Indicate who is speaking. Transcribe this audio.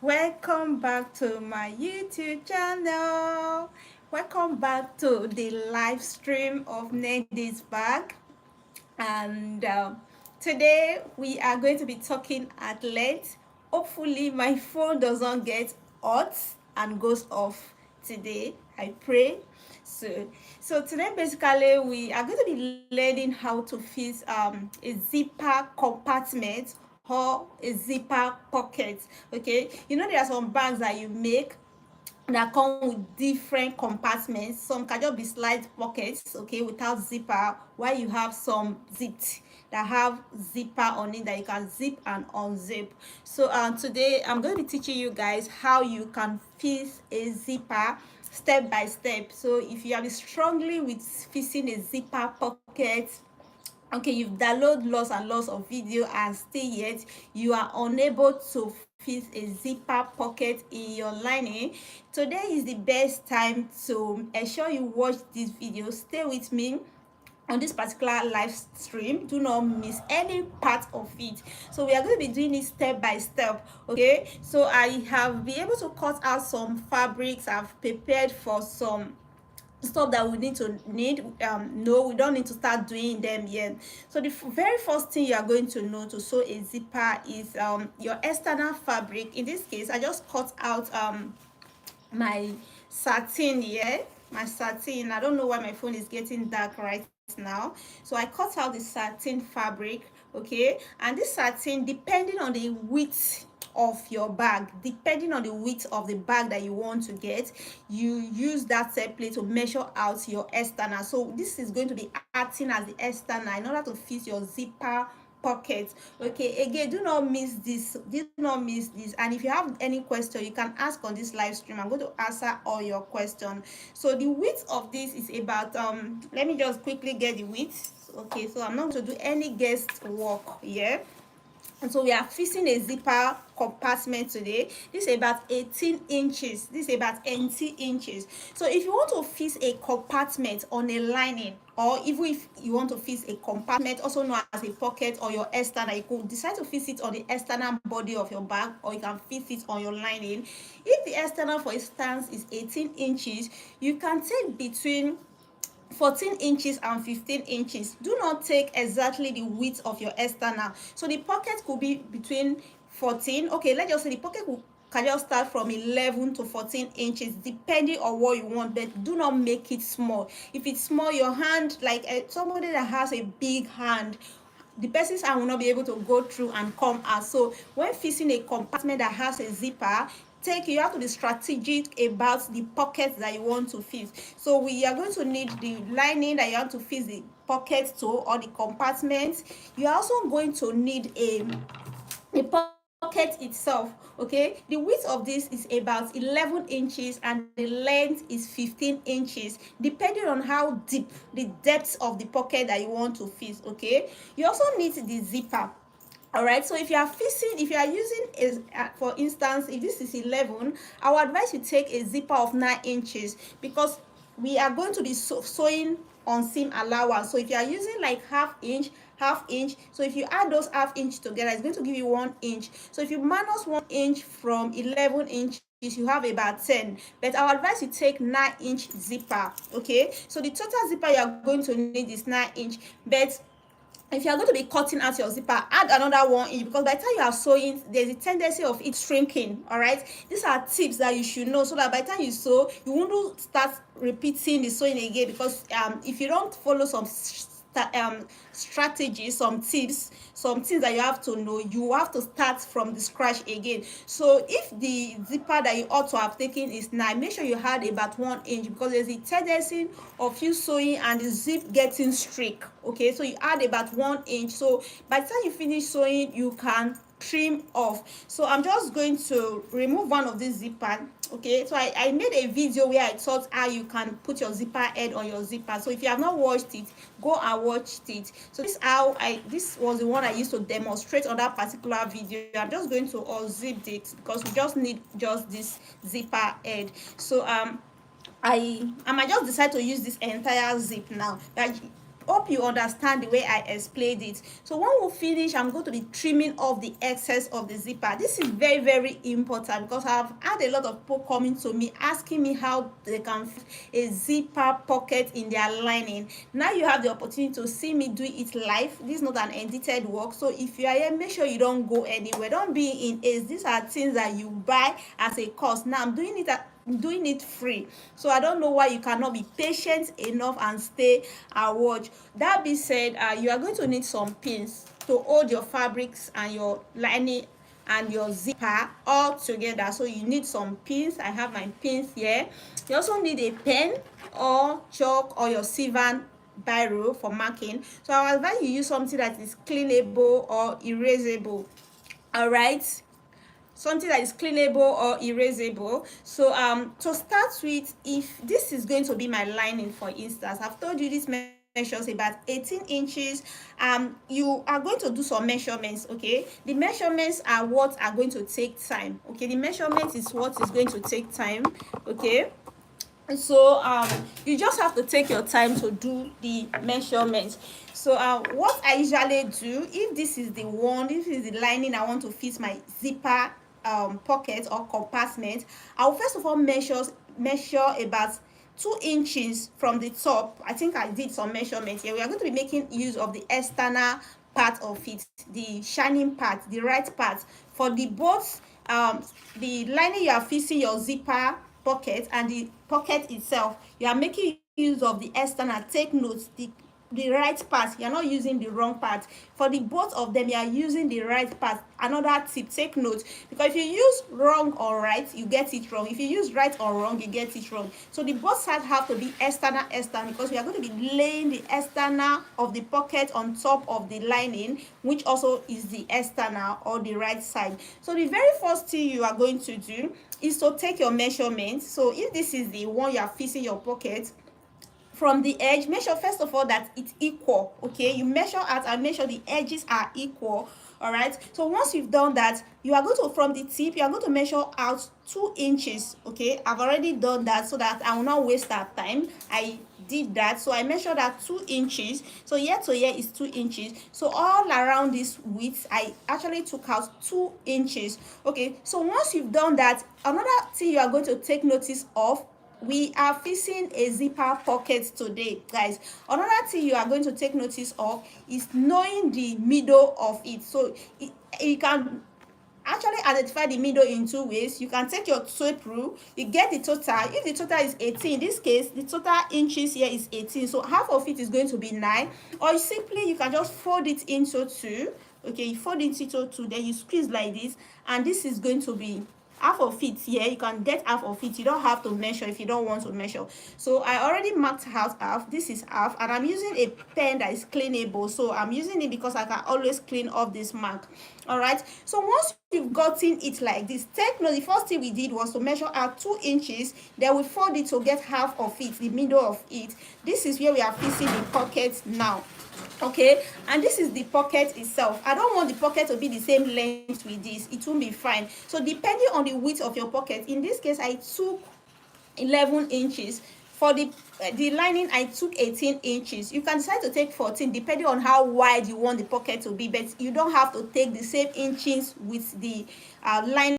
Speaker 1: Welcome back to my YouTube channel. Welcome back to the live stream of Nnedibags. And today we are going to be talking at length. Hopefully my phone doesn't get hot and goes off today. I pray. So today basically we are going to be learning how to fix a zipper compartment or a zipper pocket. Okay, you know there are some bags that you make that come with different compartments. Some can just be slide pockets, okay, without zipper, while you have some zipped that have zipper on it that you can zip and unzip. So today I'm going to be teaching you guys how you can fix a zipper step by step. So if you are struggling with fixing a zipper pocket, okay, you've downloaded lots and lots of video and still yet you are unable to fit a zipper pocket in your lining, today is the best time to ensure you watch this video. Stay with me on this particular live stream, do not miss any part of it. So we are going to be doing it step by step. Okay, so I have been able to cut out some fabrics. I've prepared for some stuff that we need. No, we don't need to start doing them yet. So the very first thing you are going to know to sew a zipper is your external fabric. In this case I just cut out my satin here, my satin. I don't know why my phone is getting dark right now. So I cut out the satin fabric. Okay, and this satin, depending on the width of your bag, depending on the width of the bag that you want to get, you use that template to measure out your external. So this is going to be acting as the external in order to fit your zipper pocket. Okay, again, do not miss this, and if you have any question you can ask on this live stream. I'm going to answer all your questions. So the width of this is about let me just quickly get the width. Okay, so I'm not going to do any guest work here. And so we are fixing a zipper compartment today. This is about 18 inches. This is about 80 inches. So if you want to fix a compartment on a lining, or even if you want to fix a compartment also known as a pocket or your external, you could decide to fix it on the external body of your bag, or you can fix it on your lining. If the external, for instance, is 18 inches, you can take between 14 inches and 15 inches. Do not take exactly the width of your external. So the pocket could be between 14, okay, let's just say the pocket can just start from 11 to 14 inches depending on what you want, but do not make it small. If it's small, your hand, like somebody that has a big hand, the person's hand will not be able to go through and come out. So when fixing a compartment that has a zipper, you have to be strategic about the pockets that you want to fit. So we are going to need the lining that you want to fit the pocket to, or the compartment. You are also going to need a pocket itself. Okay, the width of this is about 11 inches and the length is 15 inches, depending on how deep the depth of the pocket that you want to fit. Okay, you also need the zipper. All right, so if you are using for instance, if this is 11, I would advise you take a zipper of 9 inches, because we are going to be sewing on seam allowance. So if you are using like half inch, so if you add those half inch together, it's going to give you 1 inch. So if you minus 1 inch from 11 inches, you have about 10, but I would advise you take 9-inch zipper. Okay, so the total zipper you are going to need is 9 inch, but if you are going to be cutting out your zipper, add another 1 inch, because by the time you are sewing, there's a tendency of it shrinking. All right, these are tips that you should know, so that by the time you sew, you won't start repeating the sewing again, because if you don't follow some strategies, some tips, some things that you have to know, you have to start from the scratch again. So if the zipper that you ought to have taken is 9, make sure you add about 1 inch, because there's a tendency of you sewing and the zip getting streak. Okay, so you add about 1 inch, so by the time you finish sewing, you can trim off. So I'm just going to remove one of these zipper. Okay, so I made a video where I taught how you can put your zipper head on your zipper. So if you have not watched it, go and watch it. So this was the one I used to demonstrate on that particular video. I'm just going to unzip it, because we just need just this zipper head. So I might just decide to use this entire zip now. hope you understand the way I explained it. So when we finish, I'm going to be trimming off the excess of the zipper. This is very, very important because I've had a lot of people coming to me asking me how they can fit a zipper pocket in their lining. Now you have the opportunity to see me do it live. This is not an edited work, so if you are here, make sure you don't go anywhere. Don't be in haste. These are things that you buy as a cost. Now I'm doing it free, so I don't know why you cannot be patient enough and stay and watch. That being said, you are going to need some pins to hold your fabrics and your lining and your zipper all together. So you need some pins. I have my pins here. You also need a pen or chalk or your silver biro for marking. So I advise you use something that is cleanable or erasable. All right, something that is cleanable or erasable. So to start with, if this is going to be my lining, for instance, I've told you this measures about 18 inches. You are going to do some measurements. Okay, the measurements are what are going to take time. Okay, the measurement is what is going to take time. Okay, so you just have to take your time to do the measurements. So what I usually do, if this is the lining I want to fit my zipper pocket or compartment, I will first of all measure about 2 inches from the top. I think I did some measurements here. We are going to be making use of the external part of it, the shining part, the right part. For the both the lining you are fixing your zipper pocket and the pocket itself, you are making use of the external. Take note, the right part, you're not using the wrong part. For the both of them, you are using the right part. Another tip, take note, because if you use wrong or right, you get it wrong. If you use right or wrong, you get it wrong. So the both sides have to be external, because we are going to be laying the external of the pocket on top of the lining, which also is the external or the right side. So the very first thing you are going to do is to take your measurements. So if this is the one you are fixing your pocket, from the edge, make sure first of all that it's equal. Okay, you measure out and make sure the edges are equal. All right, so once you've done that, you are going to, from the tip, you are going to measure out 2 inches. Okay, I've already done that so that I will not waste that time. I did that, so I measured that 2 inches. So here to here is 2 inches. So all around this width, I actually took out 2 inches. Okay, so once you've done that, another thing you are going to take notice of, we are fixing a zipper pocket today, guys. Another thing you are going to take notice of is knowing the middle of it. So you can actually identify the middle in 2 ways. You can take your tape rule, you get the total. If the total is 18, in this case the total inches here is 18, so half of it is going to be 9. Or simply you can just fold it into 2. Okay, you fold it into 2, then you squeeze like this, and this is going to be half of it here. You can get half of it. You don't have to measure if you don't want to measure. So I already marked out half. This is half, and I'm using a pen that is cleanable, so I'm using it because I can always clean off this mark. All right, so once you've gotten it like this, take note, the first thing we did was to measure out 2 inches, then we fold it to get half of it, the middle of it. This is where we are fixing the pocket now. Okay, and this is the pocket itself. I don't want the pocket to be the same length with this, it won't be fine. So depending on the width of your pocket, in this case I took 11 inches. For the lining, I took 18 inches. You can decide to take 14 depending on how wide you want the pocket to be, but you don't have to take the same inches with the lining.